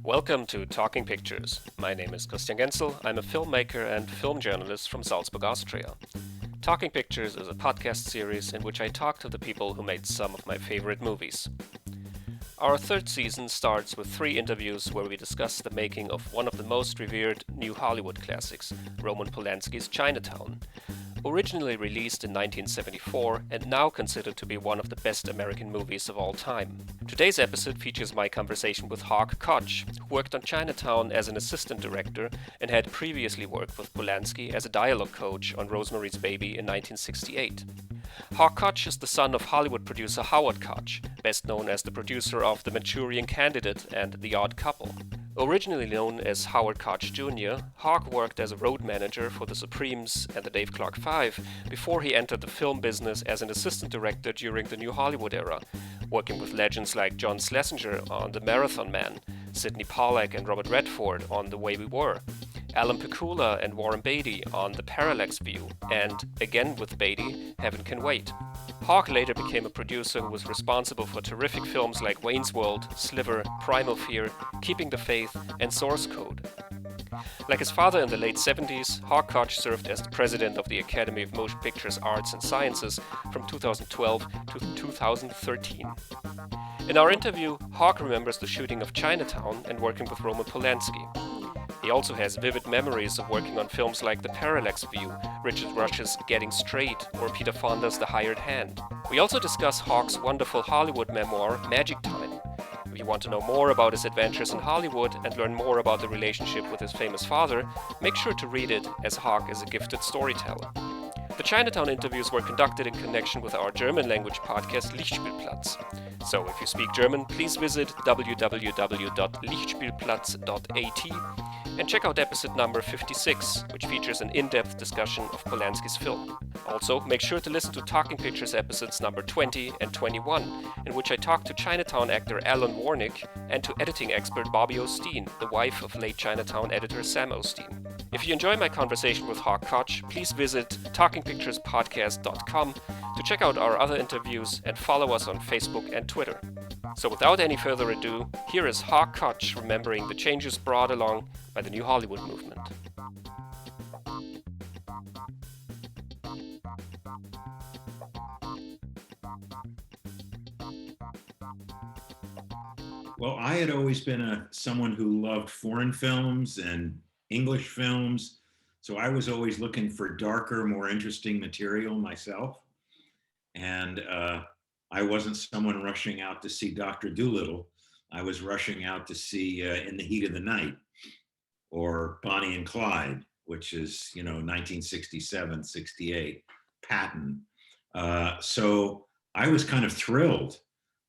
Welcome to Talking Pictures. My name is Christian Genzel. I'm a filmmaker and film journalist from Salzburg, Austria. Talking Pictures is a podcast series in which I talk to the people who made some of my favorite movies. Our third season starts with 3 interviews where we discuss the making of one of the most revered new Hollywood classics, Roman Polanski's Chinatown. Originally released in 1974 and now considered to be one of the best American movies of all time. Today's episode features my conversation with Hawk Koch, who worked on Chinatown as an assistant director and had previously worked with Polanski as a dialogue coach on Rosemary's Baby in 1968. Hawk Koch is the son of Hollywood producer Howard Koch, best known as the producer of The Manchurian Candidate and The Odd Couple. Originally known as Howard Koch Jr., Hawk worked as a road manager for the Supreses and the Dave Clark Five before he entered the film business as an assistant director during the New Hollywood era, working with legends like John Schlesinger on The Marathon Man, Sidney Pollack and Robert Redford on The Way We Were, Pakula and Warren Beatty on the PARALLAX VIEW, and, again with Beatty, Heaven Can Wait. Hawk later became a producer who was responsible for terrific films like Wayne's World, SLIVER, Primal Fear, Keeping the Faith, and Source Code. Like his father in the late 70s, Hawk Koch served as the president of the Academy of Motion Pictures Arts and Sciences from 2012 to 2013. In our interview, Hawk remembers the shooting of Chinatown and working with Roman Polanski. He also has vivid memories of working on films like The Parallax View, Richard Rush's Getting Straight, or Peter Fonda's The Hired Hand. We also discuss Hawk's wonderful Hollywood memoir, Magic Time. If you want to know more about his adventures in Hollywood and learn more about the relationship with his famous father, make sure to read it, as Hawk is a gifted storyteller. The Chinatown interviews were conducted in connection with our German language podcast Lichtspielplatz. So if you speak German, please visit www.lichtspielplatz.at and check out episode number 56, which features an in-depth discussion of Polanski's film. Also, make sure to listen to Talking Pictures episodes number 20 and 21, in which I talk to Chinatown actor Alan Warnick and to editing expert Bobby Osteen, the wife of late Chinatown editor Sam Osteen. If you enjoy my conversation with Hawk Koch, please visit talkingpicturespodcast.com to check out our other interviews and follow us on Facebook and Twitter. So without any further ado, here is Hawk Koch remembering the changes brought along by the New Hollywood movement. Well, I had always been someone who loved foreign films and English films, so I was always looking for darker, more interesting material myself. And I wasn't someone rushing out to see Dr. Dolittle. I was rushing out to see In the Heat of the Night or Bonnie and Clyde, which is, 1967, 68, Patton. So I was kind of thrilled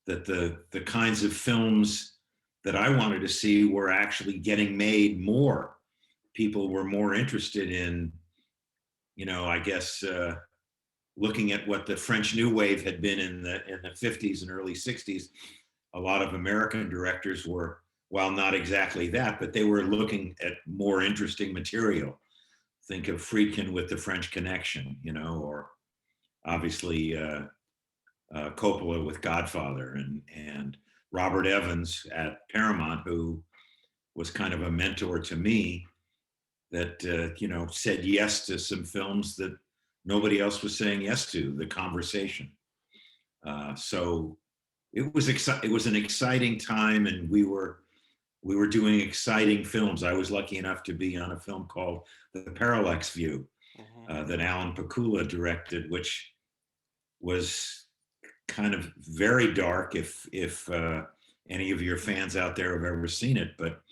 that the kinds of films that I wanted to see were actually getting made more. People were more interested in, looking at what the French New Wave had been in the 50s and early 60s. A lot of American directors were, while not exactly that, but they were looking at more interesting material. Think of Friedkin with The French Connection, or obviously Coppola with Godfather, and Robert Evans at Paramount, who was kind of a mentor to me, that said yes to some films that nobody else was saying yes to. The Conversation. So it was an exciting time, and we were doing exciting films. I was lucky enough to be on a film called The Parallax View that Alan Pakula directed, which was kind of very dark. If any of your fans out there have ever seen it, but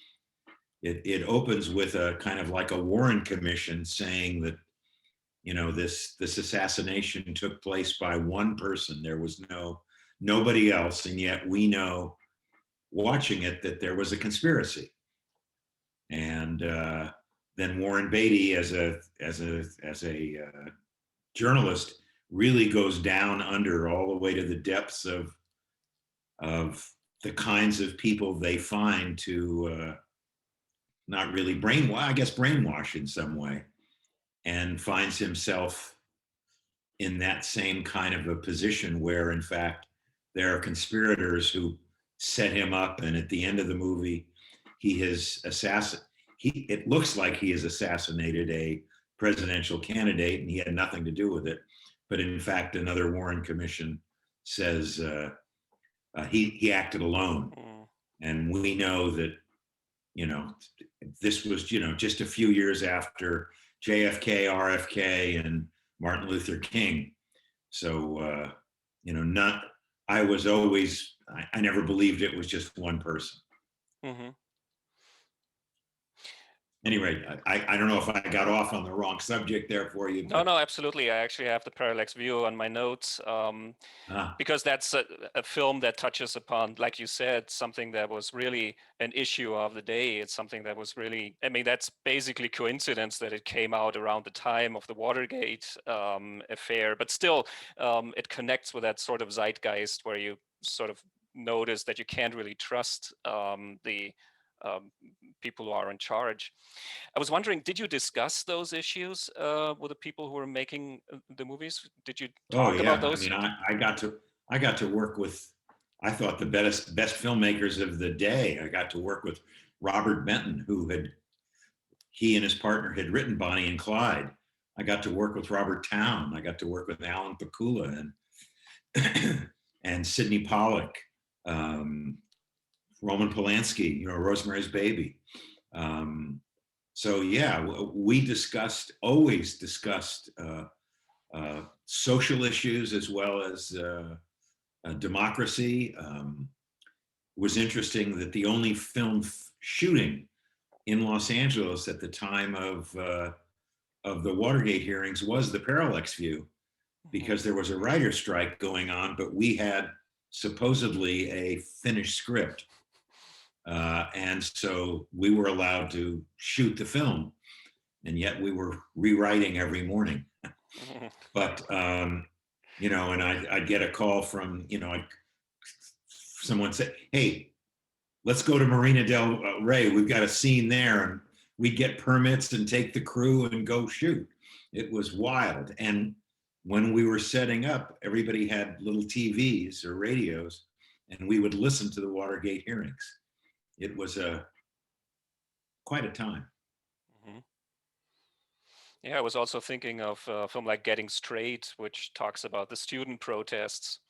it opens with a kind of like a Warren Commission saying that, this assassination took place by one person. There was nobody else, and yet we know, watching it, that there was a conspiracy. And then Warren Beatty, as a journalist, really goes down under all the way to the depths of the kinds of people they find to not really brainwash in some way, and finds himself in that same kind of a position where, in fact, there are conspirators who set him up, and at the end of the movie, he has it looks like he has assassinated a presidential candidate, and he had nothing to do with it. But in fact, another Warren Commission says he acted alone. And we know that, this was, just a few years after JFK, RFK, and Martin Luther King. So, I was always, I never believed it was just one person. Mm-hmm. Anyway, I don't know if I got off on the wrong subject there for you. No, absolutely. I actually have the Parallax View on my notes because that's a film that touches upon, like you said, something that was really an issue of the day. It's something that was really, that's basically coincidence that it came out around the time of the Watergate affair, but still it connects with that sort of zeitgeist where you sort of notice that you can't really trust the people who are in charge. I was wondering, did you discuss those issues with the people who were making the movies? Did you talk about those? I got to work with, I thought, the best filmmakers of the day. I got to work with Robert Benton, he and his partner had written Bonnie and Clyde. I got to work with Robert Towne. I got to work with Alan Pakula and Sidney Pollack. Roman Polanski, Rosemary's Baby. So yeah, we always discussed social issues as well as democracy. It was interesting that the only film shooting in Los Angeles at the time of the Watergate hearings was the Parallax View, because there was a writer's strike going on, but we had supposedly a finished script. And so we were allowed to shoot the film, and yet we were rewriting every morning. But, and I'd get a call from, someone said, hey, let's go to Marina del Rey. We've got a scene there. And we'd get permits and take the crew and go shoot. It was wild. And when we were setting up, everybody had little TVs or radios, and we would listen to the Watergate hearings. It was quite a time. Mm-hmm. Yeah, I was also thinking of a film like Getting Straight, which talks about the student protests.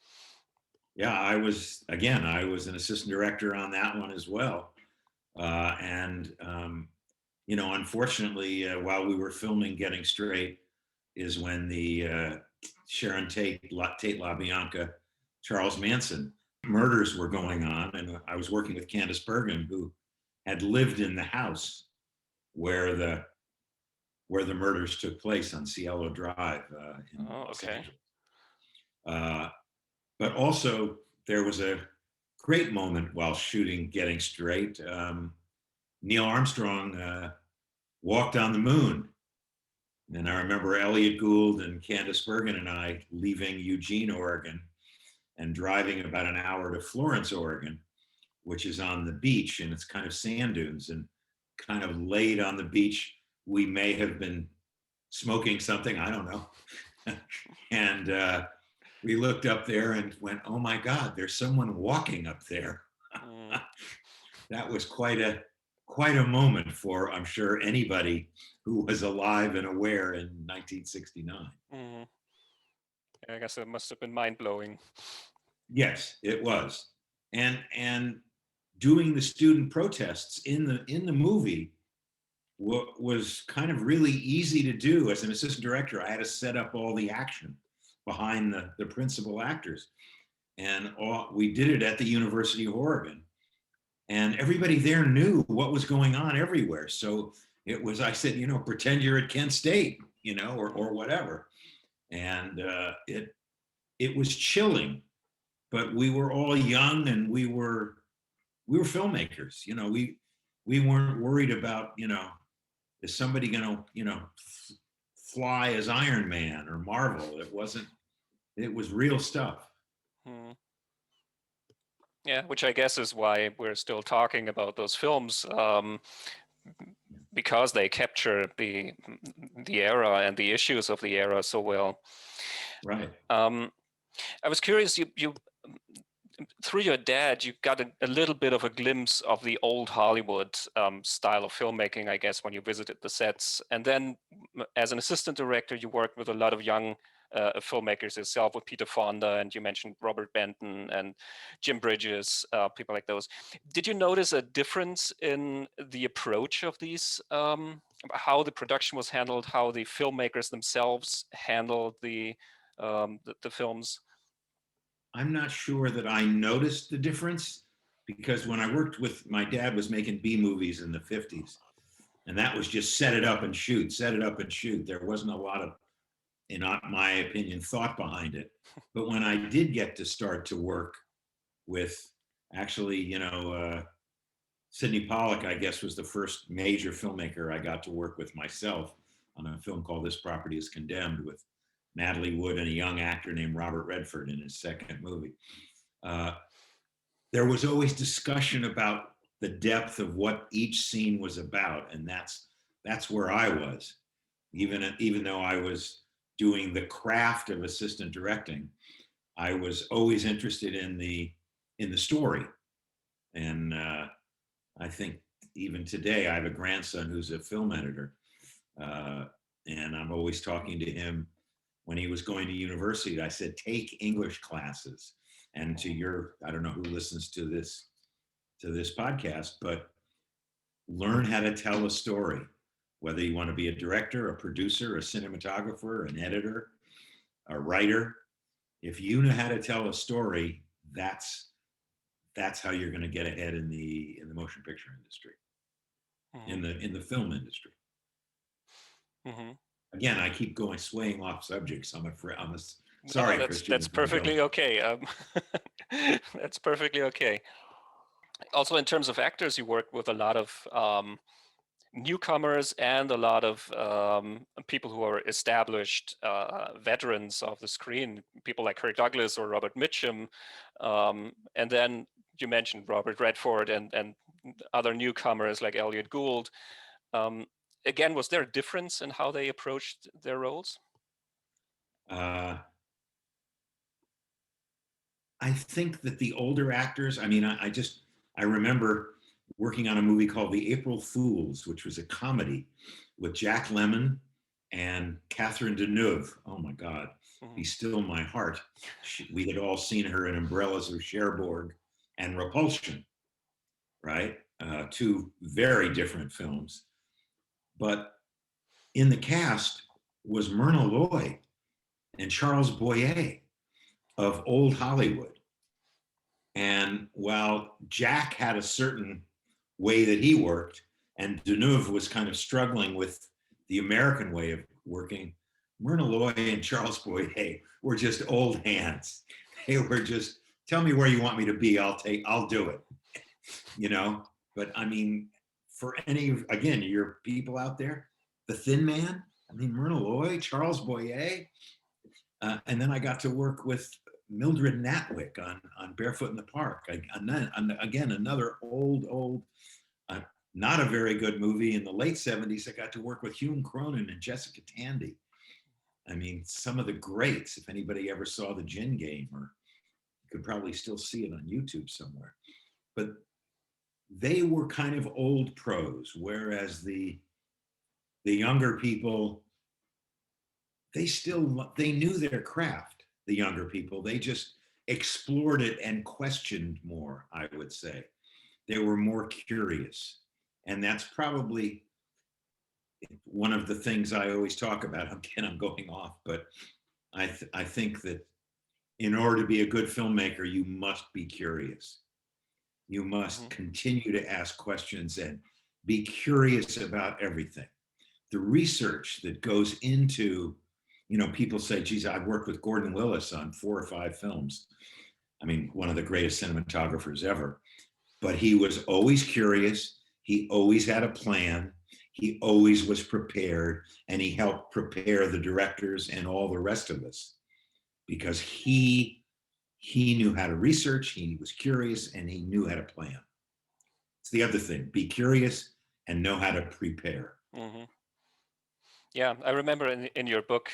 Yeah, I was an assistant director on that one as well. Unfortunately, while we were filming Getting Straight is when the Sharon Tate LaBianca, Charles Manson murders were going on, and I was working with Candice Bergen, who had lived in the house where the murders took place on Cielo Drive in Los Angeles. But also there was a great moment while shooting Getting Straight. Neil Armstrong walked on the moon, and I remember Elliot Gould and Candice Bergen and I leaving Eugene, Oregon, and driving about an hour to Florence, Oregon, which is on the beach, and it's kind of sand dunes, and kind of laid on the beach. We may have been smoking something, I don't know. And we looked up there and went, oh my God, there's someone walking up there. That was quite a moment for, I'm sure, anybody who was alive and aware in 1969. Mm-hmm. I guess it must have been mind-blowing. Yes, it was. And doing the student protests in the movie was kind of really easy to do. As an assistant director, I had to set up all the action behind the principal actors. And we did it at the University of Oregon. And everybody there knew what was going on everywhere. So it was, I said, pretend you're at Kent State, or whatever. And it was chilling, but we were all young, and we were filmmakers. We weren't worried about, is somebody going to, fly as Iron Man or Marvel? It was real stuff. Hmm. Yeah, which I guess is why we're still talking about those films, because they capture the era and the issues of the era so well. Right. I was curious, you through your dad, you got a little bit of a glimpse of the old Hollywood style of filmmaking, I guess, when you visited the sets. And then as an assistant director, you worked with a lot of young filmmakers yourself, with Peter Fonda, and you mentioned Robert Benton and Jim Bridges, people like those. Did you notice a difference in the approach of these, how the production was handled, how the filmmakers themselves handled the films? I'm not sure that I noticed the difference, because when I worked with, my dad was making B movies in the 50s, and that was just set it up and shoot, set it up and shoot. There wasn't a lot of, in my opinion, thought behind it. But when I did get to start to work with, actually, Sidney Pollack, I guess, was the first major filmmaker I got to work with myself on a film called This Property is Condemned, with Natalie Wood and a young actor named Robert Redford in his second movie. There was always discussion about the depth of what each scene was about, and that's where I was. Even though I was doing the craft of assistant directing, I was always interested in the story. And I think even today, I have a grandson who's a film editor, and I'm always talking to him. When he was going to university, I said, take English classes. And to I don't know who listens to this podcast, but learn how to tell a story, whether you want to be a director, a producer, a cinematographer, an editor, a writer. If you know how to tell a story, that's how you're going to get ahead in the motion picture industry, in the film industry. Mm-hmm. Again, I keep swaying off subjects. Sorry, no, Christian. That's perfectly okay. That's perfectly okay. Also, in terms of actors, you work with a lot of newcomers and a lot of people who are established veterans of the screen, people like Kirk Douglas or Robert Mitchum. And then you mentioned Robert Redford and other newcomers like Elliot Gould. Again, was there a difference in how they approached their roles? I think that the older actors, I remember working on a movie called The April Fools, which was a comedy with Jack Lemmon and Catherine Deneuve. Oh my God, Be Still My Heart. We had all seen her in Umbrellas of Cherbourg and Repulsion, right? Two very different films. But in the cast was Myrna Loy and Charles Boyer of old Hollywood. And while Jack had a certain way that he worked, and Deneuve was kind of struggling with the American way of working, Myrna Loy and Charles Boyer were just old hands. They were just, tell me where you want me to be, I'll do it. But I mean, for again, your people out there, the Thin Man, Myrna Loy, Charles Boyer, and then I got to work with Mildred Natwick on Barefoot in the Park. Again, another old, not a very good movie. In the late 70s, I got to work with Hume Cronin and Jessica Tandy. Some of the greats, if anybody ever saw The Gin Game, or you could probably still see it on YouTube somewhere. But they were kind of old pros, whereas the younger people, they knew their craft. The younger people, they just explored it and questioned more, I would say. They were more curious. And that's probably one of the things I always talk about. Again, I'm going off, but I think that in order to be a good filmmaker, you must be curious. You must continue to ask questions and be curious about everything. The research that goes into, people say, geez, I've worked with Gordon Willis on 4 or 5 films. One of the greatest cinematographers ever. But he was always curious. He always had a plan. He always was prepared. And he helped prepare the directors and all the rest of us, because he knew how to research, he was curious, and he knew how to plan. It's the other thing, be curious and know how to prepare. Yeah, I remember in your book,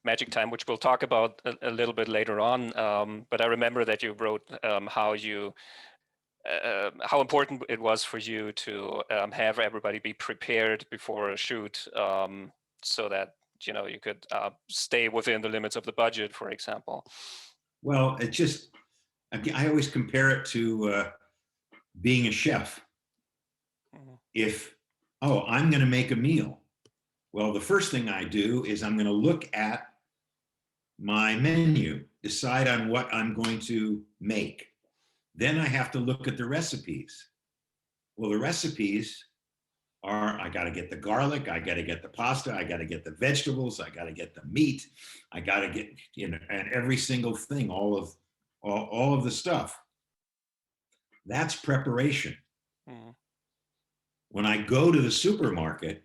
Magic Time, which we'll talk about a little bit later on. But I remember that you wrote how important it was for you to have everybody be prepared before a shoot, so that you could stay within the limits of the budget, for example. Well, I always compare it to being a chef. I'm going to make a meal. Well, the first thing I do is I'm going to look at my menu, decide on what I'm going to make. Then I have to look at the recipes. Well, the recipes are, I got to get the garlic, I got to get the pasta, I got to get the vegetables, I got to get the meat, I got to get, and every single thing, all of the stuff. That's preparation. Mm-hmm. When I go to the supermarket,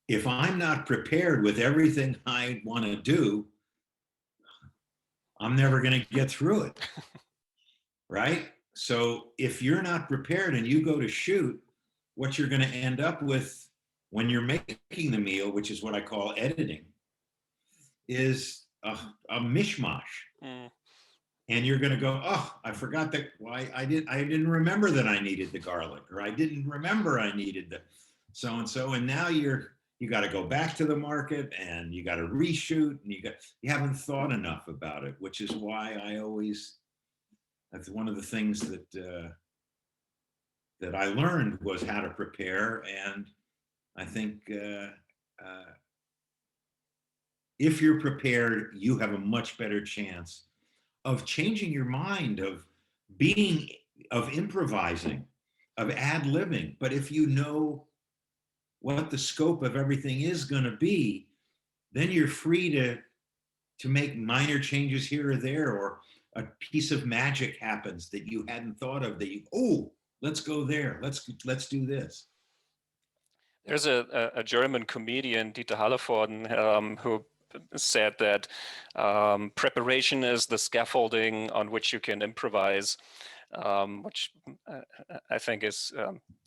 if I'm not prepared with everything I want to do, I'm never going to get through it. Right? So if you're not prepared and you go to shoot, what you're going to end up with when you're making the meal, which is what I call editing, is a mishmash. Mm. And you're going to go, oh, I forgot that. Why I didn't remember that I needed the garlic, or I didn't remember I needed the so and so. And now you got to go back to the market and you got to reshoot, and you haven't thought enough about it, which is why that's one of the things that I learned was how to prepare. And I think if you're prepared, you have a much better chance of changing your mind, of improvising, of ad-libbing. But if you know what the scope of everything is going to be, then you're free to make minor changes here or there, or a piece of magic happens that you hadn't thought of, let's go there, let's do this. There's a German comedian, Dieter Hallervorden, who said that preparation is the scaffolding on which you can improvise, which I think is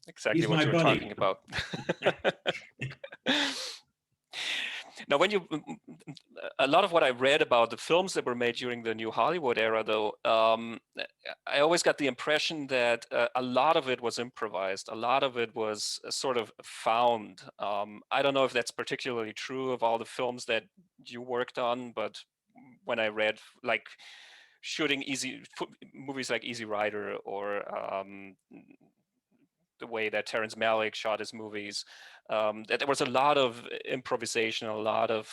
exactly what you were talking about. Now, a lot of what I read about the films that were made during the New Hollywood era, though, I always got the impression that a lot of it was improvised. A lot of it was sort of found. I don't know if that's particularly true of all the films that you worked on, but when I read, like, shooting movies like Easy Rider, or the way that Terrence Malick shot his movies, that there was a lot of improvisation, a lot of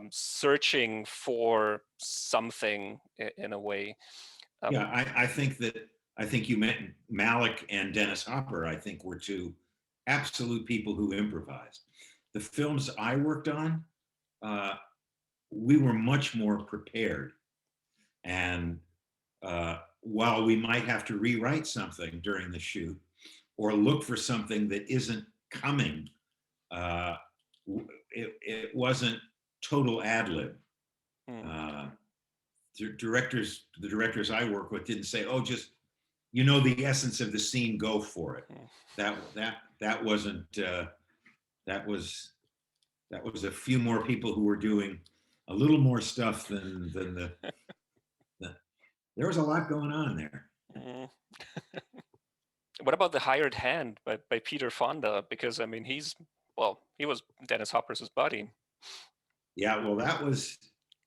searching for something in a way. I think you meant Malick and Dennis Hopper, I think, were two absolute people who improvised. The films I worked on, we were much more prepared. And while we might have to rewrite something during the shoot, or look for something that isn't coming, it wasn't total ad-lib. The directors I work with didn't say, oh, just, the essence of the scene, go for it. That wasn't, that was a few more people who were doing a little more stuff than there was a lot going on there. What about The Hired Hand by Peter Fonda? Because, I mean, he was Dennis Hopper's buddy. Yeah, well, that was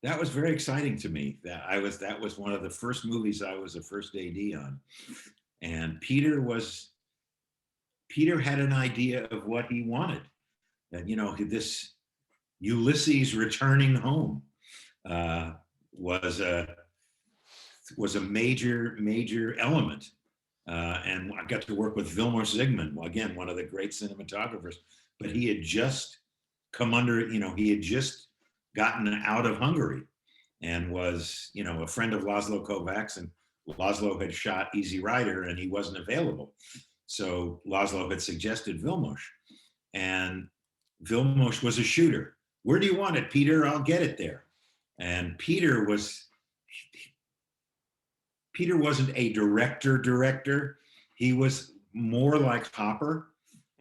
very exciting to me. That was one of the first movies I was a first AD on. And Peter had an idea of what he wanted. That, this Ulysses returning home was a major element. And I got to work with Vilmos Zsigmond, again, one of the great cinematographers, but he had just come under, he had just gotten out of Hungary and was, a friend of Laszlo Kovacs, and Laszlo had shot Easy Rider and he wasn't available. So Laszlo had suggested Vilmos, and Vilmos was a shooter. Where do you want it, Peter? I'll get it there. And Peter wasn't a director. He was more like Hopper,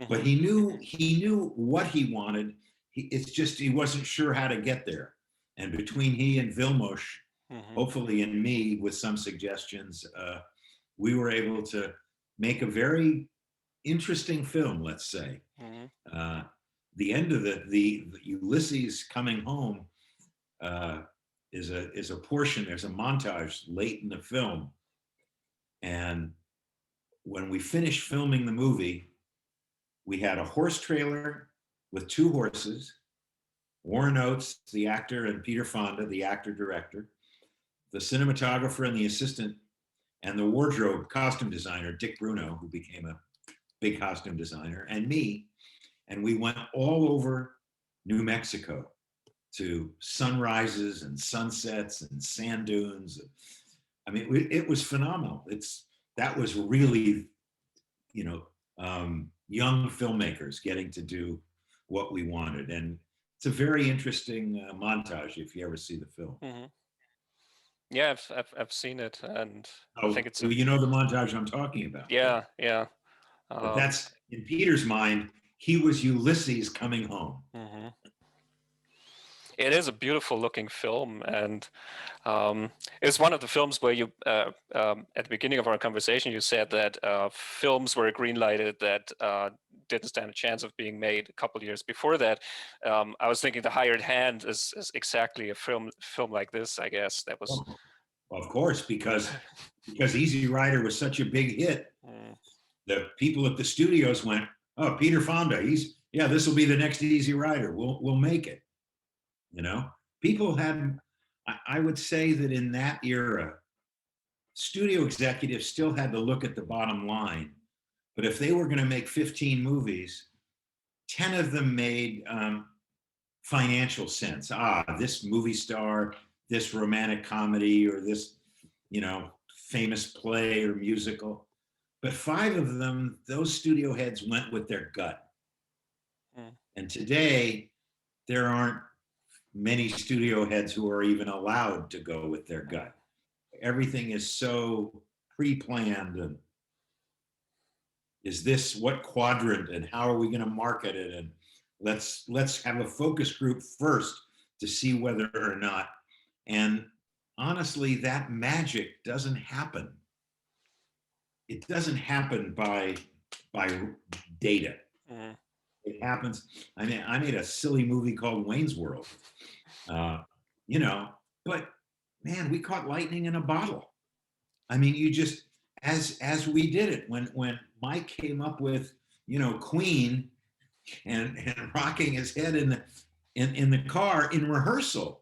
but he knew what he wanted. It's just he wasn't sure how to get there. And between he and Vilmos, Mm-hmm. hopefully and me with some suggestions, we were able to make a very interesting film, let's say. Mm-hmm. The end of the Ulysses coming home is a portion. There's a montage late in the film, and when we finished filming the movie, we had a horse trailer with 2 horses. Warren Oates, the actor, and Peter Fonda, the actor director, the cinematographer and the assistant, and the wardrobe costume designer, Dick Bruno, who became a big costume designer, and me. And we went all over New Mexico to sunrises and sunsets and sand dunes. I mean, it was phenomenal. That was really, you know, young filmmakers getting to do what we wanted. And it's a very interesting montage if you ever see the film. Mm-hmm. Yeah, I've seen it, and I Oh, think it's you know the montage I'm talking about. yeah, yeah. But that's, in Peter's mind, he was Ulysses coming home. Mm-hmm. It is a beautiful looking film, and it's one of the films where you, at the beginning of our conversation, you said that films were green-lighted that didn't stand a chance of being made a couple of years before that. I was thinking The Hired Hand is exactly a film like this, I guess. That was... Oh, of course, because Easy Rider was such a big hit. The people at the studios went, "Oh, Peter Fonda, this will be the next Easy Rider. We'll make it." You know, people had, I would say that in that era, studio executives still had to look at the bottom line. But if they were going to make 15 movies, 10 of them made financial sense. This movie star, this romantic comedy, or this, famous play or musical. But 5 of them, those studio heads went with their gut. And today, there aren't many studio heads who are even allowed to go with their gut. Everything is so pre-planned, and is this what quadrant, and how are we going to market it, and let's have a focus group first to see whether or not. And honestly, that magic doesn't happen. It doesn't happen by data. It happens. I mean, I made a silly movie called Wayne's World, but man, we caught lightning in a bottle. I mean, you just, as we did it, when Mike came up with, Queen and rocking his head in the car in rehearsal,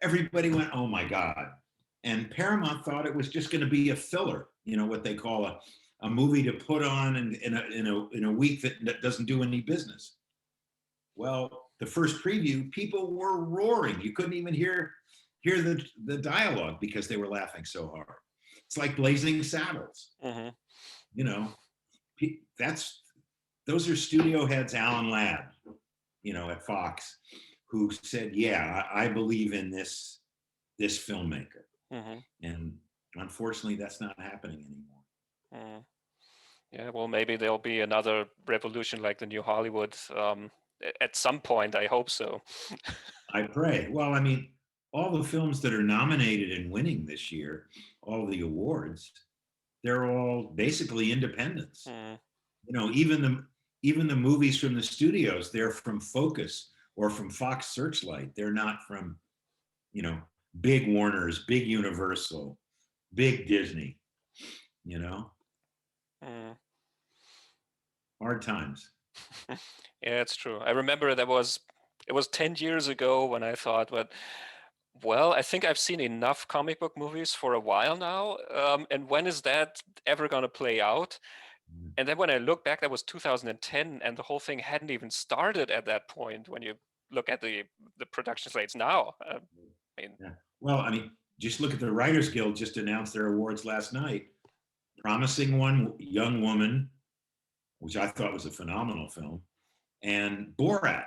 everybody went, "Oh my God." And Paramount thought it was just going to be a filler, what they call a movie to put on in a week that doesn't do any business. Well, the first preview, people were roaring. You couldn't even hear the dialogue because they were laughing so hard. It's like Blazing Saddles. Those are studio heads, Alan Ladd, at Fox, who said, "Yeah, I believe in this filmmaker." And unfortunately, that's not happening anymore. Yeah, well, maybe there'll be another revolution like the New Hollywood at some point. I hope so. I pray. Well, I mean, all the films that are nominated and winning this year, all the awards, they're all basically independents. Even the movies from the studios, they're from Focus or from Fox Searchlight. They're not from, big Warners, big Universal, big Disney, Hard times. Yeah, it's true. I remember it was 10 years ago when I thought, well, I think I've seen enough comic book movies for a while now. And when is that ever going to play out? And then when I look back, that was 2010, and the whole thing hadn't even started at that point when you look at the production slates now. Well, I mean, just look at the Writers Guild just announced their awards last night. Promising Young Woman, which I thought was a phenomenal film, and Borat,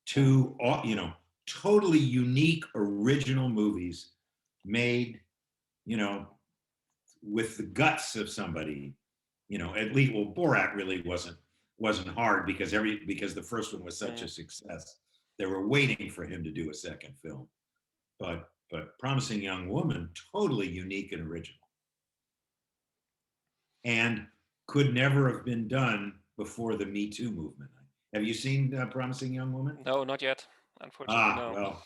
2, totally unique, original movies made, with the guts of somebody, at least, well, Borat really wasn't hard because the first one was such a success. They were waiting for him to do a second film. But Promising Young Woman, totally unique and original. And could never have been done before the Me Too movement. Have you seen Promising Young Woman? No, not yet. Unfortunately, no. Well,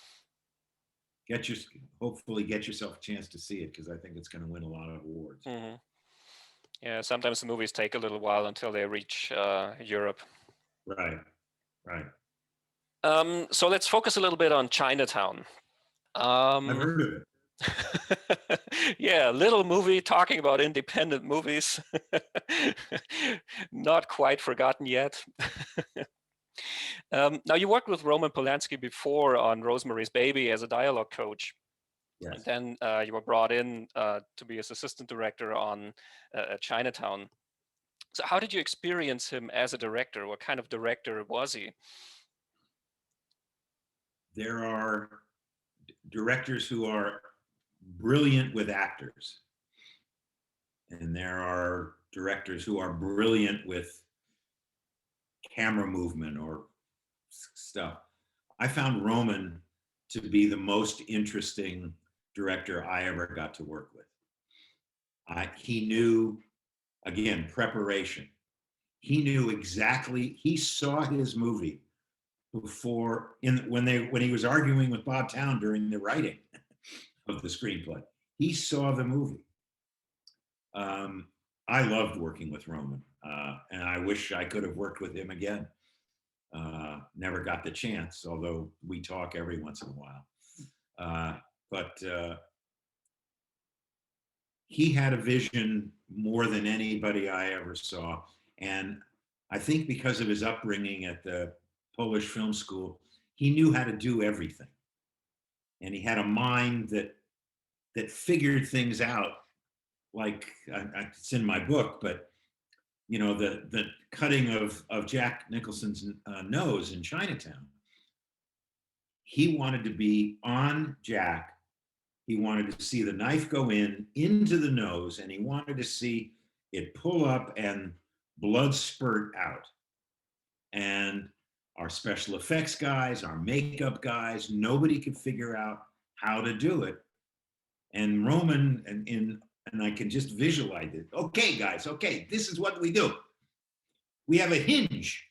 hopefully get yourself a chance to see it, because I think it's going to win a lot of awards. Mm-hmm. Yeah, sometimes the movies take a little while until they reach Europe. Right, right. So let's focus a little bit on Chinatown. I've heard of it. Yeah, little movie talking about independent movies. Not quite forgotten yet. Now, you worked with Roman Polanski before on Rosemary's Baby as a dialogue coach. Yes. And then you were brought in to be his assistant director on Chinatown. So how did you experience him as a director? What kind of director was he? There are directors who are brilliant with actors, and there are directors who are brilliant with camera movement or stuff. I found Roman to be the most interesting director I ever got to work with. He knew, again, preparation. He knew exactly, he saw his movie before, when he was arguing with Bob Town during the writing of the screenplay. He saw the movie. I loved working with Roman, and I wish I could have worked with him again. Never got the chance, although we talk every once in a while. But he had a vision more than anybody I ever saw. And I think because of his upbringing at the Polish Film School, he knew how to do everything. And he had a mind that figured things out, like it's in my book, but you know, the cutting of Jack Nicholson's nose in Chinatown. He wanted to be on Jack. He wanted to see the knife go into the nose, and he wanted to see it pull up and blood spurt out. And our special effects guys, our makeup guys, nobody could figure out how to do it. And Roman, and I can just visualize it. Okay, guys, okay, this is what we do. We have a hinge.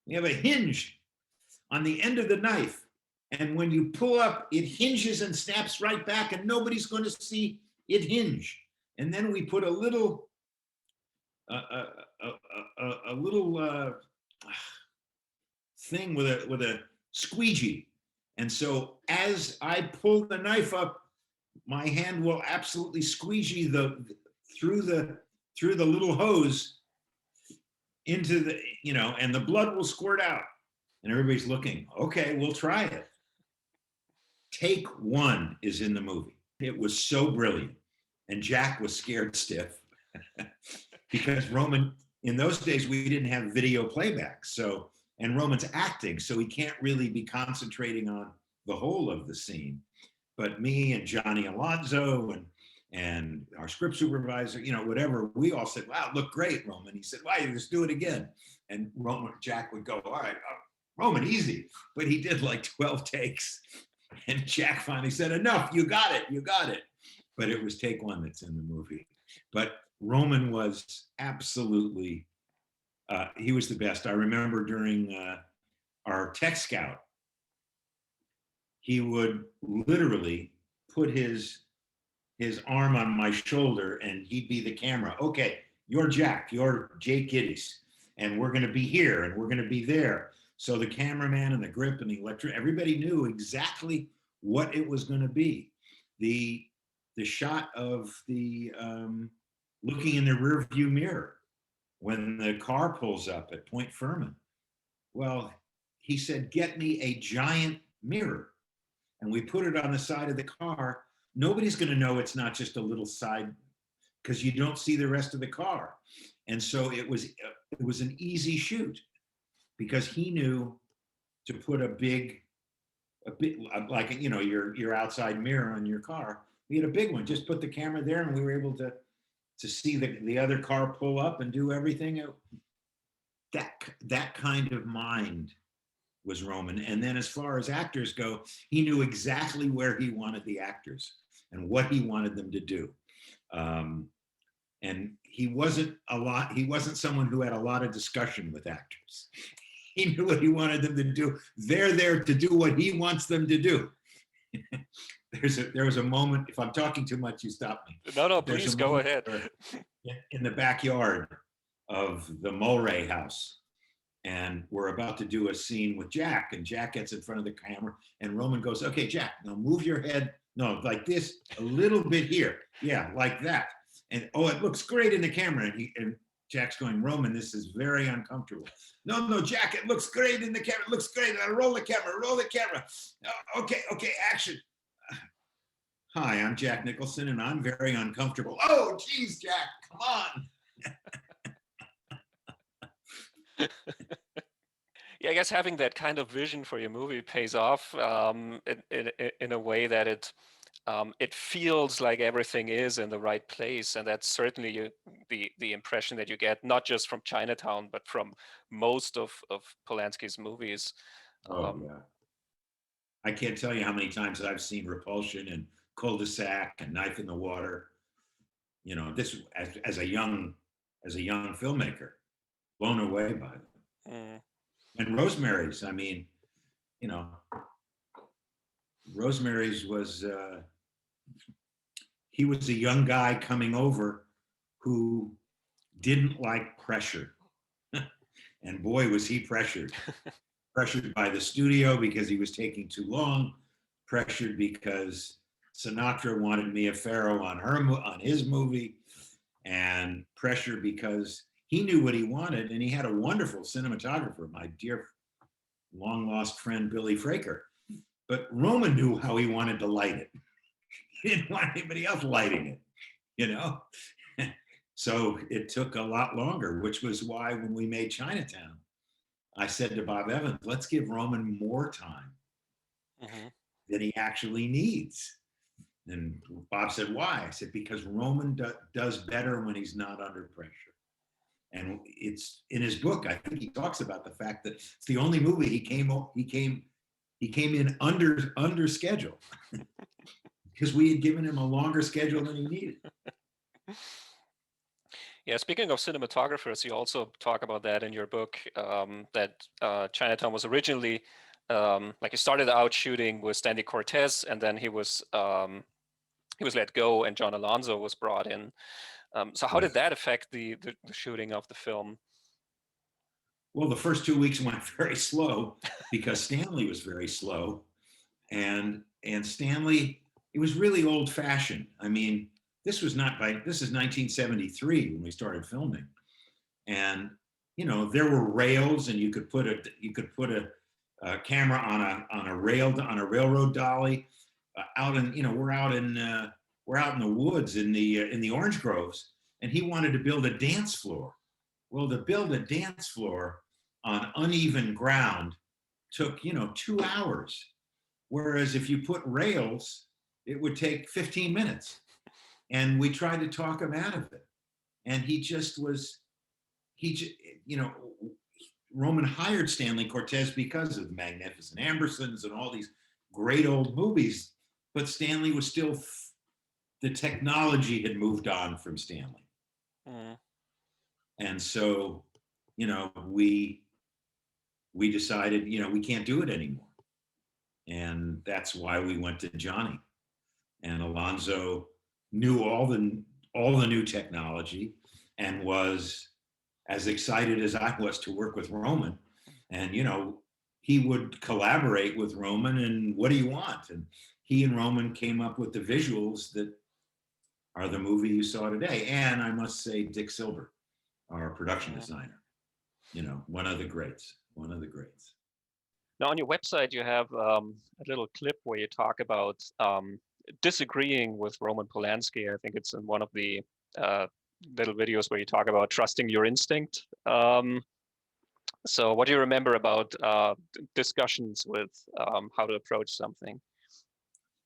We have a hinge on the end of the knife. And when you pull up, it hinges and snaps right back, and nobody's going to see it hinge. And then we put a little, thing with a squeegee. And so as I pull the knife up, my hand will absolutely squeegee through the little hose into the, you know, and the blood will squirt out. And everybody's looking, okay, we'll try it. Take one is in the movie. It was so brilliant. And Jack was scared stiff because Roman, in those days, we didn't have video playback. So, and Roman's acting, so he can't really be concentrating on the whole of the scene. But me and Johnny Alonzo and our script supervisor, you know, whatever, we all said, wow, look great, Roman. He said, why, let's do it again. And Jack would go, all right, Roman, easy. But he did like 12 takes. And Jack finally said, enough, you got it. But it was take one that's in the movie. But Roman was absolutely, he was the best. I remember during our tech scout, he would literally put his arm on my shoulder and he'd be the camera. Okay, you're Jack, you're Jake Giddys, and we're gonna be here and we're gonna be there. So the cameraman and the grip and the electric, everybody knew exactly what it was gonna be. The shot of the looking in the rear view mirror when the car pulls up at Point Furman. Well, he said, get me a giant mirror. And we put it on the side of the car. Nobody's gonna know it's not just a little side, because you don't see the rest of the car. And so it was an easy shoot because he knew to put a bit like, you know, your outside mirror on your car. We had a big one, just put the camera there and we were able to see the other car pull up and do everything. That kind of mind was Roman. And then as far as actors go, he knew exactly where he wanted the actors and what he wanted them to do. And he wasn't someone who had a lot of discussion with actors. He knew what he wanted them to do. They're there to do what he wants them to do. There was a moment, if I'm talking too much, you stop me. No, please go ahead. In the backyard of the Mulray house, and we're about to do a scene with Jack, and Jack gets in front of the camera, and Roman goes, okay, Jack, now move your head, no, like this, a little bit here. Yeah, like that. And, oh, it looks great in the camera. And Jack's going, Roman, this is very uncomfortable. No, Jack, it looks great in the camera. It looks great. Roll the camera. Okay, action. Hi, I'm Jack Nicholson, and I'm very uncomfortable. Oh, geez, Jack, come on. Yeah, I guess having that kind of vision for your movie pays off in a way that it feels like everything is in the right place, and that's certainly the impression that you get, not just from Chinatown, but from most of Polanski's movies. Oh, yeah. I can't tell you how many times I've seen Repulsion and Cul-de-sac and Knife in the Water. You know, this as a young filmmaker, blown away by them. And Rosemary's, I mean, you know, Rosemary's was he was a young guy coming over who didn't like pressure. And boy, was he pressured. Pressured by the studio because he was taking too long, pressured because Sinatra wanted Mia Farrow on his movie, and pressured because he knew what he wanted, and he had a wonderful cinematographer, my dear long lost friend Billy Fraker. But Roman knew how he wanted to light it. He didn't want anybody else lighting it, you know? So it took a lot longer, which was why when we made Chinatown, I said to Bob Evans, let's give Roman more time than he actually needs. And Bob said, why? I said, because Roman does better when he's not under pressure. And it's in his book, I think he talks about the fact that it's the only movie he came in under schedule because we had given him a longer schedule than he needed. Yeah, speaking of cinematographers, you also talk about that in your book, that Chinatown was originally, like he started out shooting with Stanley Cortez, and then he was let go and John Alonzo was brought in. So how did that affect the shooting of the film? Well, the first 2 weeks went very slow because Stanley was very slow. And Stanley, it was really old fashioned. I mean, this is 1973 when we started filming. And, you know, there were rails and you could put a camera on a railroad dolly out in, you know, we're out in the woods in the orange groves, and he wanted to build a dance floor. Well, to build a dance floor on uneven ground took, 2 hours. Whereas if you put rails, it would take 15 minutes. And we tried to talk him out of it. And Roman hired Stanley Cortez because of the Magnificent Ambersons and all these great old movies, but Stanley was still, the technology had moved on from Stanley. And so, we decided, we can't do it anymore. And that's why we went to Johnny. And Alonzo knew all the new technology and was as excited as I was to work with Roman. And, he would collaborate with Roman and what do you want? And he and Roman came up with the visuals that are the movie you saw today. And I must say, Dick Silver, our production designer, one of the greats. Now on your website, you have a little clip where you talk about disagreeing with Roman Polanski. I think it's in one of the little videos where you talk about trusting your instinct. So what do you remember about discussions with how to approach something?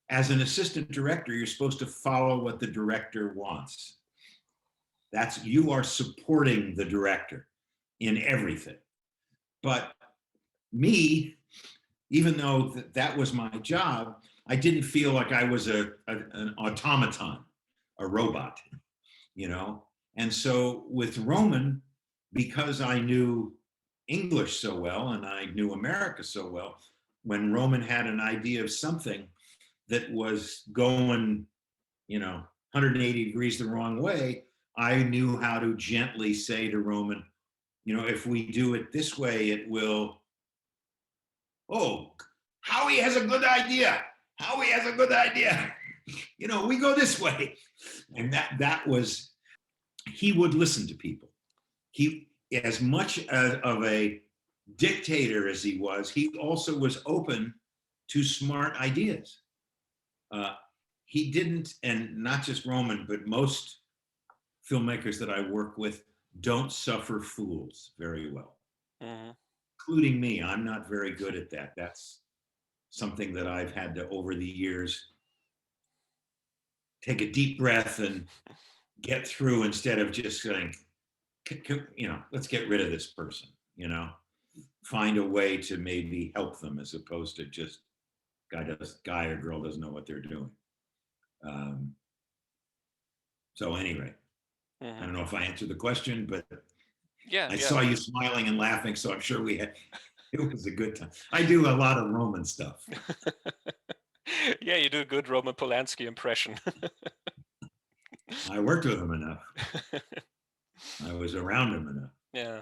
As an assistant director, you're supposed to follow what the director wants. You are supporting the director in everything. But me, even though that was my job, I didn't feel like I was an automaton, a robot, you know? And so with Roman, because I knew English so well and I knew America so well, when Roman had an idea of something that was going, 180 degrees the wrong way, I knew how to gently say to Roman, if we do it this way, it will, oh, Howie has a good idea. Howie has a good idea. We go this way. And that was, he would listen to people. He, as much of a dictator as he also was open to smart ideas. He didn't, and not just Roman, but most filmmakers that I work with don't suffer fools very well, including me. I'm not very good at that. That's something that I've had to, over the years, take a deep breath and get through instead of just saying, let's get rid of this person, find a way to maybe help them as opposed to just guy or girl doesn't know what they're doing. So anyway, I don't know if I answered the question, but I saw you smiling and laughing, so I'm sure it was a good time. I do a lot of Roman stuff. Yeah, you do a good Roman Polanski impression. I worked with him enough. I was around him enough. Yeah.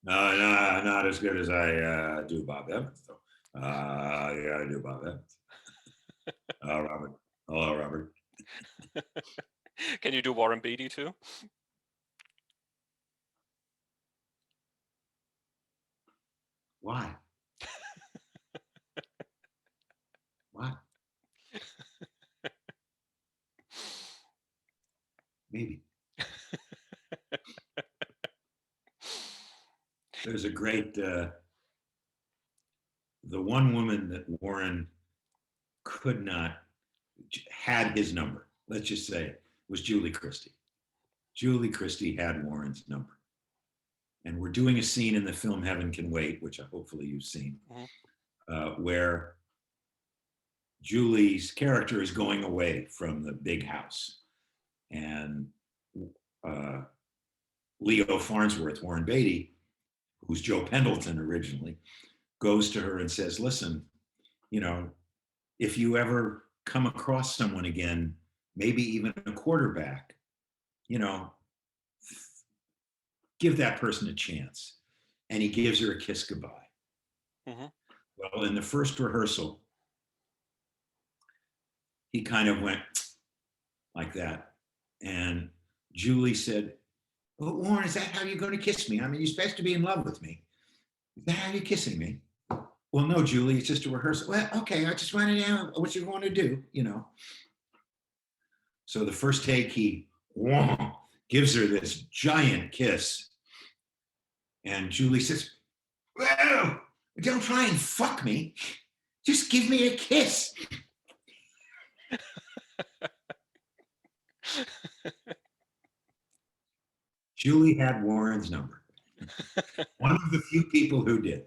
No, not as good as I do Bob Evans, though. Yeah, I do Bob Evans. Robert. Hello, Robert. Can you do Warren Beatty too? Why? Why? Maybe. There's a great, the one woman that Warren had his number, let's just say, was Julie Christie. Julie Christie had Warren's number. And we're doing a scene in the film Heaven Can Wait, which hopefully you've seen, where Julie's character is going away from the big house. And Leo Farnsworth, Warren Beatty, who's Joe Pendleton originally, goes to her and says, listen, if you ever come across someone again, maybe even a quarterback, give that person a chance. And he gives her a kiss goodbye. Well, in the first rehearsal, he kind of went like that. And Julie said, well, Warren, is that how you're going to kiss me? I mean, you're supposed to be in love with me. Is that how you're kissing me? Well, no, Julie, it's just a rehearsal. Well, okay, I just want to know what you want to do, So the first take, he gives her this giant kiss. And Julie says, well, don't try and fuck me. Just give me a kiss. Julie had Warren's number. One of the few people who did.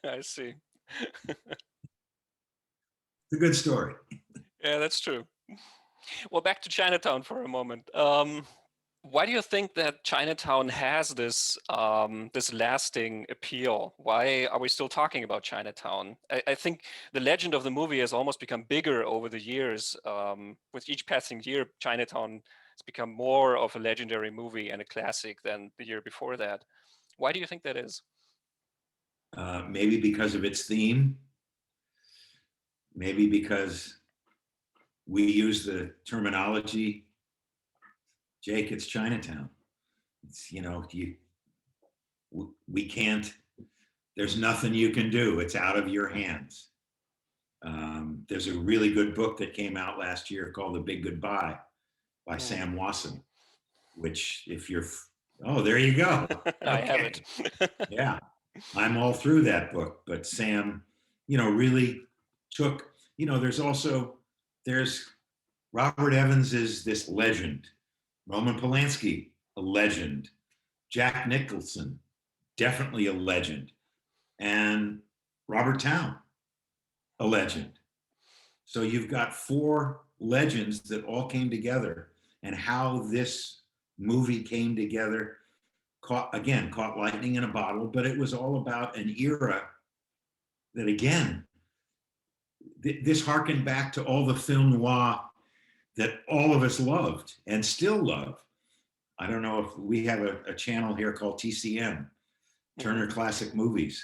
I see. It's a good story. Yeah, that's true. Well, back to Chinatown for a moment. Why do you think that Chinatown has this this lasting appeal? Why are we still talking about Chinatown? I think the legend of the movie has almost become bigger over the years. With each passing year, Chinatown has become more of a legendary movie and a classic than the year before that. Why do you think that is? Maybe because of its theme. Maybe because we use the terminology, Jake, it's Chinatown. It's, we can't, there's nothing you can do. It's out of your hands. There's a really good book that came out last year called The Big Goodbye by Sam Wasson, which there you go. I have it. Yeah, I'm all through that book, but Sam, really took, there's Robert Evans is this legend. Roman Polanski, a legend. Jack Nicholson, definitely a legend. And Robert Towne, a legend. So you've got 4 legends that all came together, and how this movie came together caught lightning in a bottle, but it was all about an era that, again, this harkened back to all the film noir that all of us loved and still love. I don't know if we have a channel here called TCM, Turner Classic Movies,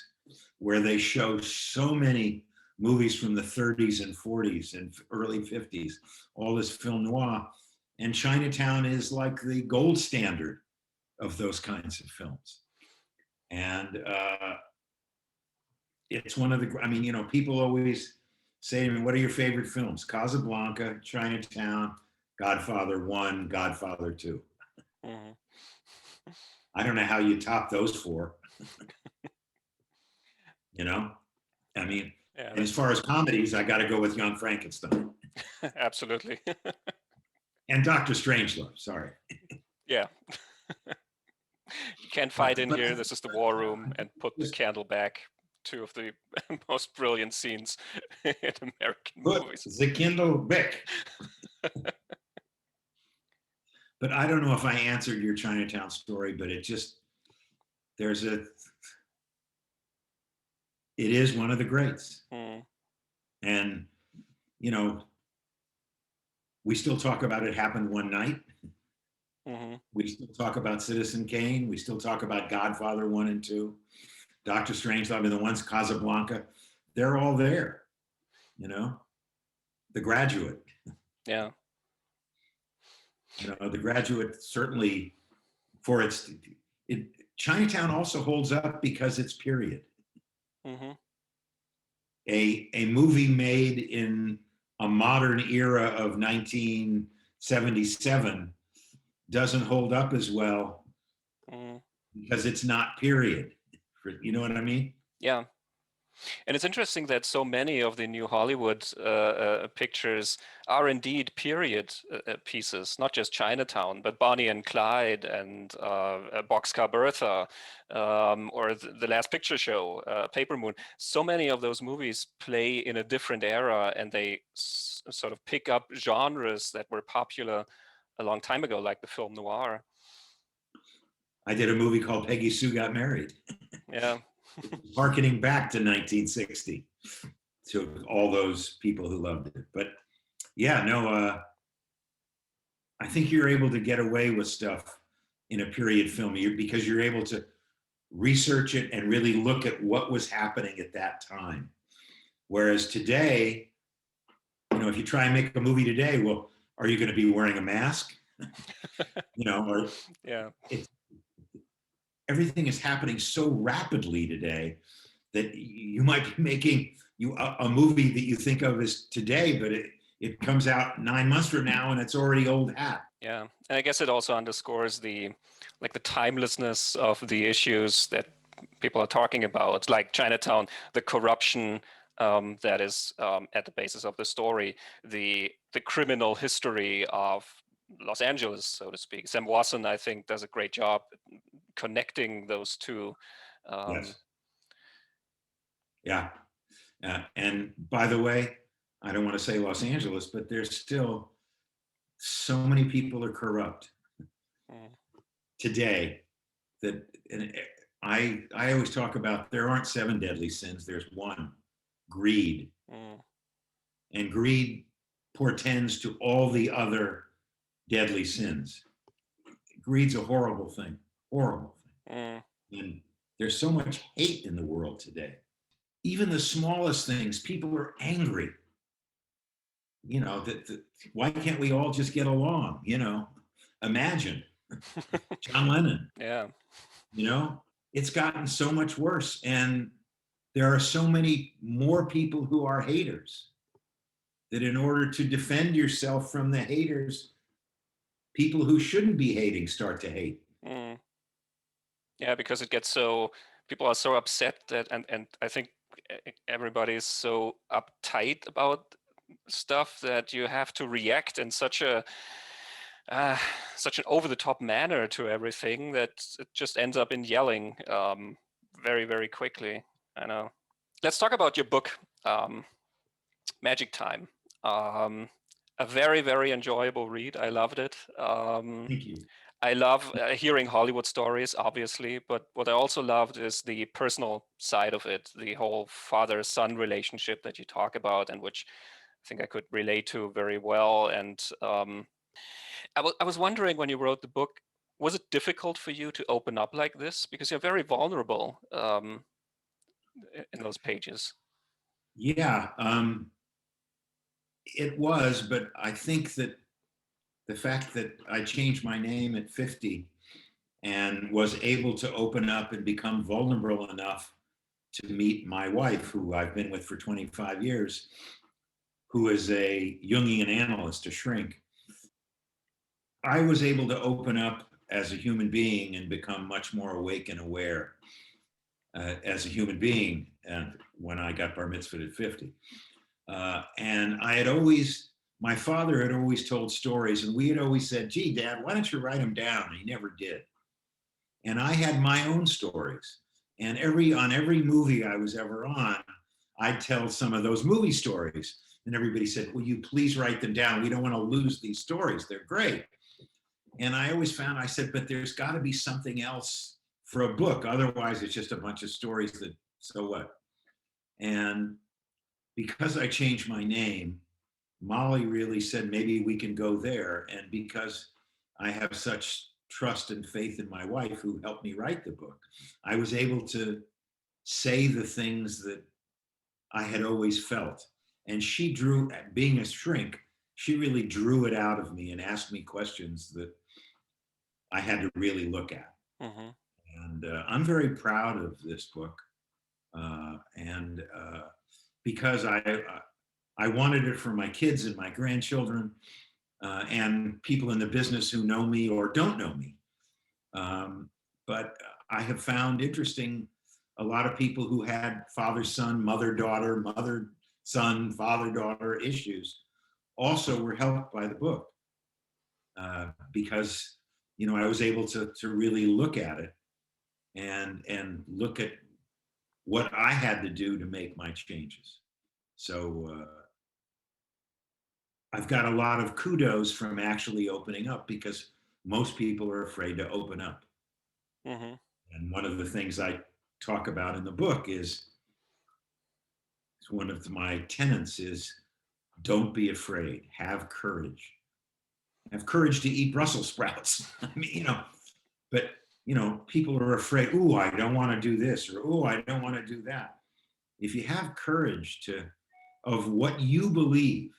where they show so many movies from the 30s and 40s and early 50s, all this film noir. And Chinatown is like the gold standard of those kinds of films. And it's one of the, I mean, you know, people always say to me, what are your favorite films? Casablanca, Chinatown, Godfather 1, Godfather 2. Mm-hmm. I don't know how you top those 4. You know, I mean, yeah, and as far as comedies, I got to go with Young Frankenstein. Absolutely. And Dr. Strangelove, sorry. Yeah. You can't fight in here. This is the war room, and put the candle back. 2 of the most brilliant scenes in American movies. The Kindle back. But I don't know if I answered your Chinatown story, but it is one of the greats. And, you know, we still talk about It Happened One Night. Mm-hmm. We still talk about Citizen Kane. We still talk about Godfather 1 and 2. Dr. Strangelove, and the ones, Casablanca. They're all there, you know. The Graduate. Yeah. You know, The Graduate certainly, for Chinatown also holds up because it's period. Mm-hmm. A movie made in a modern era of 1977 doesn't hold up as well because it's not period. You know what I mean? Yeah. And it's interesting that so many of the new Hollywood pictures are indeed period pieces, not just Chinatown, but Bonnie and Clyde and Boxcar Bertha, or the Last Picture Show, Paper Moon. So many of those movies play in a different era, and they sort of pick up genres that were popular a long time ago, like the film noir. I did a movie called Peggy Sue Got Married. Yeah. Harkening back to 1960 to all those people who loved it. But yeah, no, I think you're able to get away with stuff in a period film because you're able to research it and really look at what was happening at that time. Whereas today, you know, if you try and make a movie today, well, are you going to be wearing a mask? You know, or yeah. Everything is happening so rapidly today that you might be making a movie that you think of as today, but it comes out 9 months from now and it's already old hat. Yeah, and I guess it also underscores the timelessness of the issues that people are talking about, like Chinatown, the corruption that is at the basis of the story, the criminal history of Los Angeles, so to speak. Sam Wasson, I think, does a great job connecting those two. Yes. Yeah. And by the way, I don't want to say Los Angeles, but there's still so many people are corrupt today that, and I always talk about there aren't 7 deadly sins. There's 1, greed. And greed portends to all the other deadly sins. Greed's a horrible thing. And there's so much hate in the world today. Even the smallest things, people are angry. You know, why can't we all just get along? You know, imagine John Lennon. Yeah. You know, it's gotten so much worse. And there are so many more people who are haters that in order to defend yourself from the haters, people who shouldn't be hating start to hate. Yeah, because it gets so, people are so upset that, and I think everybody is so uptight about stuff that you have to react in such an over-the-top manner to everything that it just ends up in yelling very, very quickly. I know. let's talk about your book, Magic Time. A very, very enjoyable read. I loved it. Thank you. I love hearing Hollywood stories, obviously, but what I also loved is the personal side of it, the whole father-son relationship that you talk about, and which I think I could relate to very well. And I was wondering, when you wrote the book, was it difficult for you to open up like this? Because you're very vulnerable in those pages. Yeah, it was, but I think that the fact that I changed my name at 50 and was able to open up and become vulnerable enough to meet my wife, who I've been with for 25 years, who is a Jungian analyst, a shrink. I was able to open up as a human being and become much more awake and aware as a human being when I got bar mitzvahed at 50. And I had always, my father had always told stories, and we had always said, gee, Dad, why don't you write them down? And he never did. And I had my own stories. And on every movie I was ever on, I'd tell some of those movie stories. And everybody said, will you please write them down? We don't want to lose these stories. They're great. And I always found, I said, but there's got to be something else for a book. Otherwise, it's just a bunch of stories that, so what? And because I changed my name, Molly really said, maybe we can go there. And because I have such trust and faith in my wife, who helped me write the book, I was able to say the things that I had always felt. And she drew, being a shrink, she really drew it out of me and asked me questions that I had to really look at. Mm-hmm. And I'm very proud of this book. Because I wanted it for my kids and my grandchildren and people in the business who know me or don't know me. But I have found interesting a lot of people who had father-son, mother-daughter, mother-son, father-daughter issues also were helped by the book because, you know, I was able to really look at it and look at what I had to do to make my changes. So I've got a lot of kudos from actually opening up, because most people are afraid to open up. Mm-hmm. And one of the things I talk about in the book is one of my tenets is, don't be afraid, have courage. Have courage to eat Brussels sprouts. I mean, you know, but you know, people are afraid, oh, I don't want to do this, or oh, I don't want to do that. If you have courage of what you believe,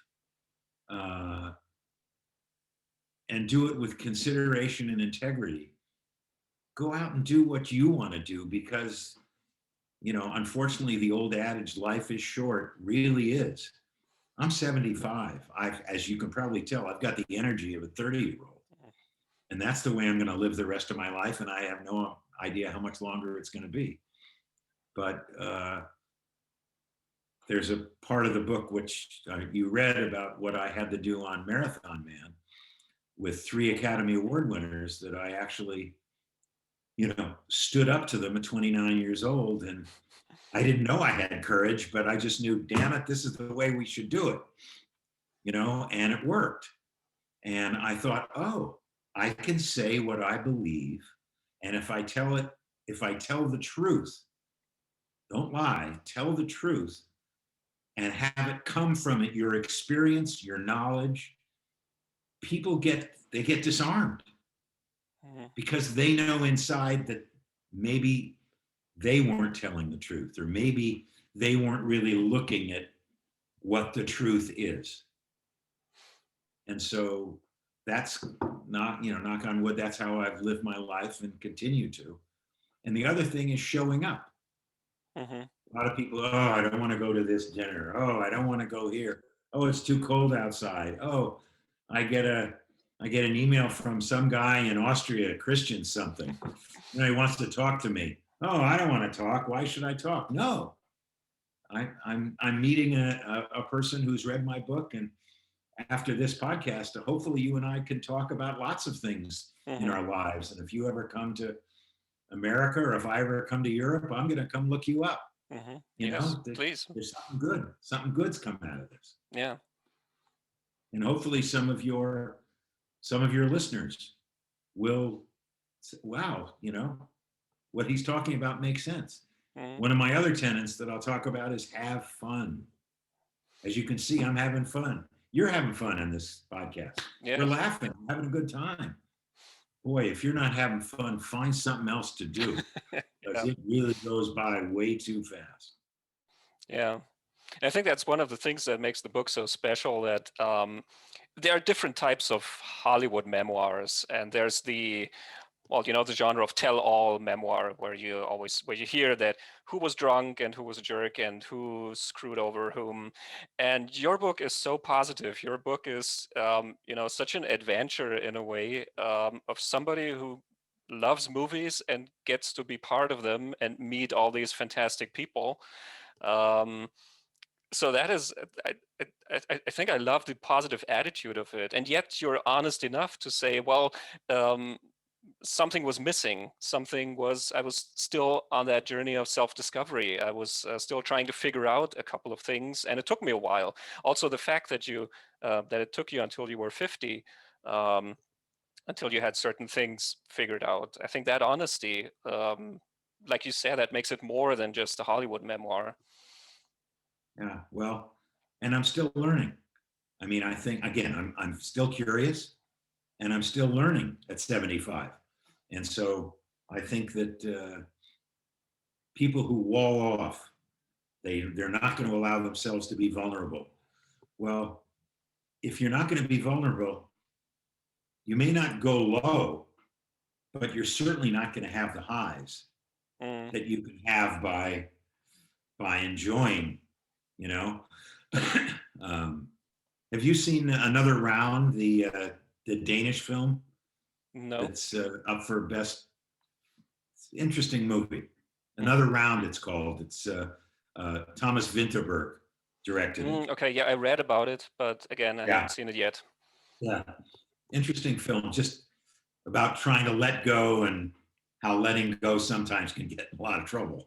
and do it with consideration and integrity, go out and do what you want to do, because, you know, unfortunately, the old adage, life is short, really is. I'm 75. As you can probably tell, I've got the energy of a 30-year-old. And that's the way I'm going to live the rest of my life. And I have no idea how much longer it's going to be. But there's a part of the book which you read about what I had to do on Marathon Man with 3 Academy Award winners, that I actually, you know, stood up to them at 29 years old. And I didn't know I had courage, but I just knew, damn it, this is the way we should do it, you know, and it worked. And I thought, oh, I can say what I believe. And if I tell the truth, don't lie, tell the truth, and have it come from it, your experience, your knowledge, people get disarmed because they know inside that maybe they weren't telling the truth, or maybe they weren't really looking at what the truth is. And so that's not, you know, knock on wood, that's how I've lived my life and continue to. And the other thing is showing up. Mm-hmm. A lot of people, oh, I don't want to go to this dinner. Oh, I don't want to go here. Oh, it's too cold outside. Oh, I get an email from some guy in Austria, Christian something. You know, he wants to talk to me. Oh, I don't want to talk. Why should I talk? No, I'm meeting a person who's read my book, and after this podcast, hopefully you and I can talk about lots of things in our lives. And if you ever come to America, or if I ever come to Europe, I'm going to come look you up. You Yes, know, please. there's something good. Something good's come out of this. Yeah. And hopefully some of your listeners will say, wow, you know, what he's talking about makes sense. One of my other tenets that I'll talk about is have fun. As you can see, I'm having fun. You're having fun in this podcast. Yes. We're laughing, having a good time. Boy, if you're not having fun, find something else to do, because it really goes by way too fast. Yeah. I think that's one of the things that makes the book so special, that there are different types of Hollywood memoirs, and there's the genre of tell-all memoir, where you hear that who was drunk and who was a jerk and who screwed over whom. And your book is so positive. Your book is, such an adventure in a way, of somebody who loves movies and gets to be part of them and meet all these fantastic people. So that is, I think I love the positive attitude of it, and yet you're honest enough to say, well, something was missing. I was still on that journey of self-discovery. I was still trying to figure out a couple of things, and it took me a while. Also, the fact that that it took you until you were 50, until you had certain things figured out. I think that honesty, like you said, that makes it more than just a Hollywood memoir. Yeah, well, and I'm still learning. I mean, I think, again, I'm still curious, and I'm still learning at 75. And so I think that people who wall off, they're not going to allow themselves to be vulnerable. Well, if you're not going to be vulnerable, you may not go low, but you're certainly not going to have the highs that you can have by enjoying, you know. Have you seen Another Round, the Danish film? No. It's up for best. Interesting movie. Another Round, it's called. It's Thomas Vinterberg directed it. Okay, yeah, I read about it, but again, I haven't seen it yet. Yeah, interesting film, just about trying to let go and how letting go sometimes can get in a lot of trouble.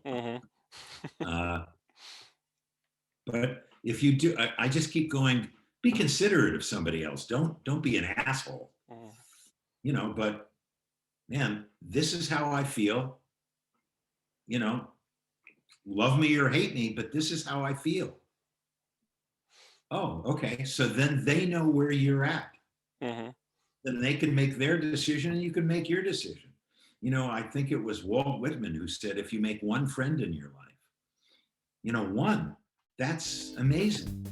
But if you do, I just keep going, be considerate of somebody else. Don't be an asshole. You know, but man, this is how I feel. You know, love me or hate me, but this is how I feel. Oh, okay. So then they know where you're at. Then they can make their decision and you can make your decision. You know, I think it was Walt Whitman who said, if you make one friend in your life, you know, one, that's amazing.